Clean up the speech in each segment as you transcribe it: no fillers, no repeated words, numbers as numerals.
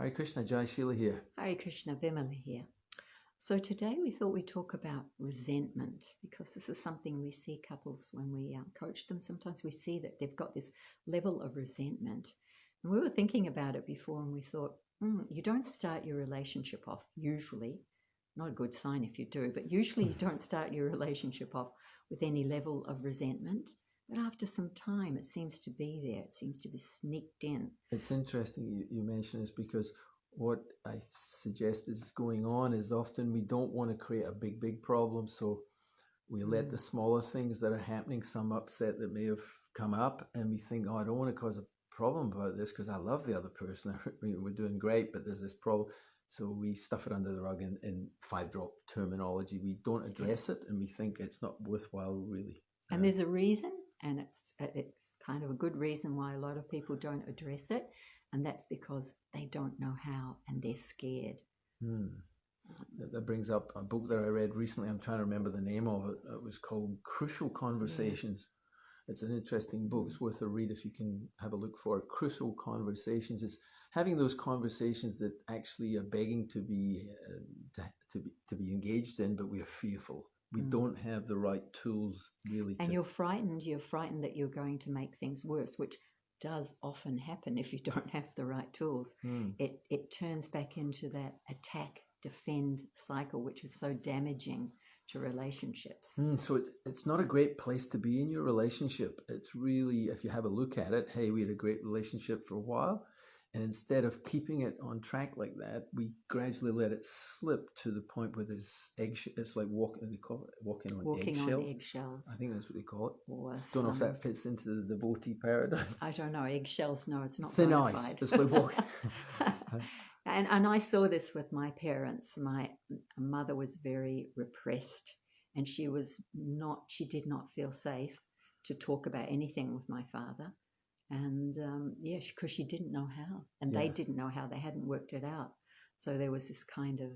Hare Krishna, Jai Sheila here. Hare Krishna, Vimala here. So today we thought we'd talk about resentment, because this is something we see couples when we coach them. Sometimes we see that they've got this level of resentment. And we were thinking about it before and we thought, you don't start your relationship off usually, not a good sign if you do, but usually you don't start your relationship off with any level of resentment. But after some time, it seems to be there. It seems to be sneaked in. It's interesting you mention this, because what I suggest is going on is often we don't want to create a big problem. So we let the smaller things that are happening, some upset that may have come up, and we think, oh, I don't want to cause a problem about this because I love the other person. We're doing great, but there's this problem. So we stuff it under the rug in 5-drop terminology. We don't address it, and we think it's not worthwhile, really. And there's a reason, and it's kind of a good reason why a lot of people don't address it, and that's because they don't know how and they're scared. That brings up a book that I read recently. I'm trying to remember the name of it. It was called Crucial Conversations. It's an interesting book. It's worth a read if you can have a look for it. Crucial Conversations is having those conversations that actually are begging to be engaged in, but we are fearful. We don't have the right tools, really. And you're frightened that you're going to make things worse, which does often happen if you don't have the right tools. It turns back into that attack, defend cycle, which is so damaging to relationships. So it's not a great place to be in your relationship. It's really, if you have a look at it, hey, we had a great relationship for a while, and instead of keeping it on track like that, we gradually let it slip to the point where there's eggshells. It's like walking on eggshells. I think that's what they call it. Or don't know if that fits into the devotee paradigm. I don't know. Eggshells, no, it's not thin bona ice. fide. It's like walking. And I saw this with my parents. My mother was very repressed, and she did not feel safe to talk about anything with my father. And because she didn't know how, and they didn't know how. They hadn't worked it out. So there was this kind of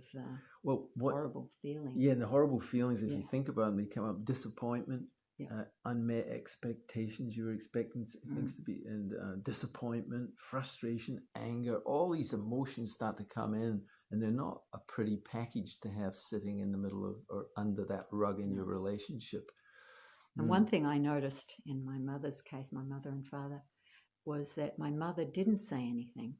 horrible feeling. Yeah, and the horrible feelings, if you think about them, they come up: disappointment, unmet expectations. You were expecting things to be, and disappointment, frustration, anger. All these emotions start to come in, and they're not a pretty package to have sitting in the middle of or under that rug in your relationship. And one thing I noticed in my mother's case, my mother and father, was that my mother didn't say anything,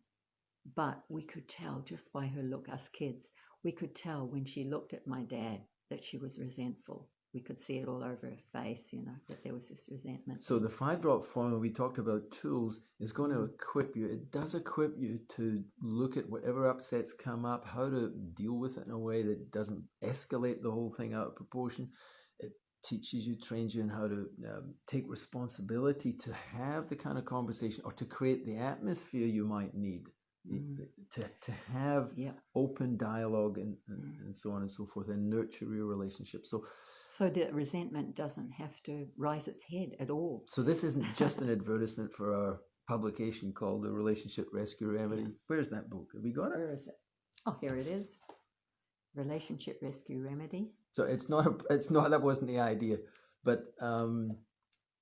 but we could tell just by her look, us kids, we could tell when she looked at my dad that she was resentful. We could see it all over her face, that there was this resentment. So the 5-drop formula, we talked about tools, is going to equip you. It does equip you to look at whatever upsets come up, how to deal with it in a way that doesn't escalate the whole thing out of proportion. It teaches you, trains you in how to take responsibility to have the kind of conversation or to create the atmosphere you might need to have open dialogue and so on and so forth, and nurture your relationship. So the resentment doesn't have to rise its head at all. So this isn't just an advertisement for our publication called The Relationship Rescue Remedy. Where's that book? Have we got it? Where is it? Oh, here it is. Relationship Rescue Remedy. So it's not that wasn't the idea, but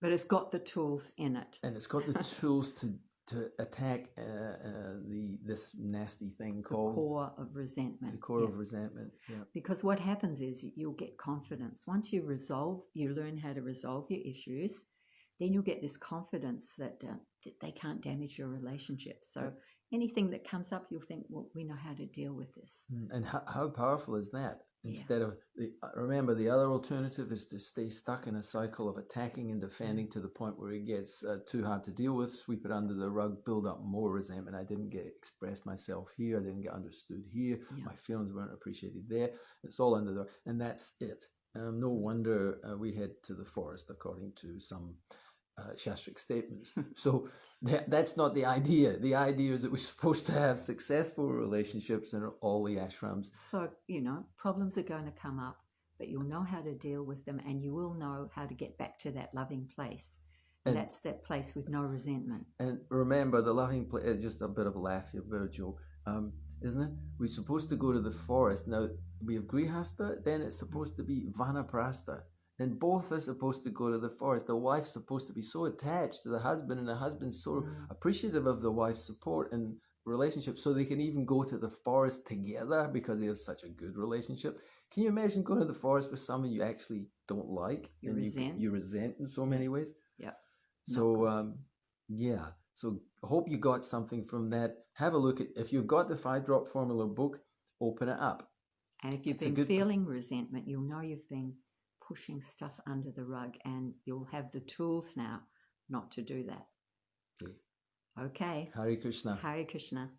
it's got the tools in it, and it's got the tools to attack this nasty thing called the core of resentment. The core of resentment. Yeah. Because what happens is you'll get confidence once you learn how to resolve your issues. Then you'll get this confidence that they can't damage your relationship. So anything that comes up, you'll think, well, we know how to deal with this. And how powerful is that? Instead of, remember, the other alternative is to stay stuck in a cycle of attacking and defending to the point where it gets too hard to deal with, sweep it under the rug, build up more resentment. I didn't get expressed myself here. I didn't get understood here. My feelings weren't appreciated there. It's all under the rug. And that's it. No wonder we head to the forest, according to some Shastric statements. So that's not the idea. The idea is that we're supposed to have successful relationships in all the ashrams. So, problems are going to come up, but you'll know how to deal with them, and you will know how to get back to that loving place. And that's that place with no resentment. And remember, the loving place is just a bit of a laugh, a bit of a joke, isn't it? We're supposed to go to the forest. Now, we have Grihasta, then it's supposed to be Vanaprastha. And both are supposed to go to the forest. The wife's supposed to be so attached to the husband, and the husband's so appreciative of the wife's support and relationship, so they can even go to the forest together because they have such a good relationship. Can you imagine going to the forest with someone you actually don't like and you resent in so many ways? Yeah. So yeah. So I hope you got something from that. Have a look at, if you've got the 5-drop formula book, open it up. And if you've been feeling resentment, you'll know you've been pushing stuff under the rug, and you'll have the tools now not to do that. Okay. Hare Krishna. Hare Krishna.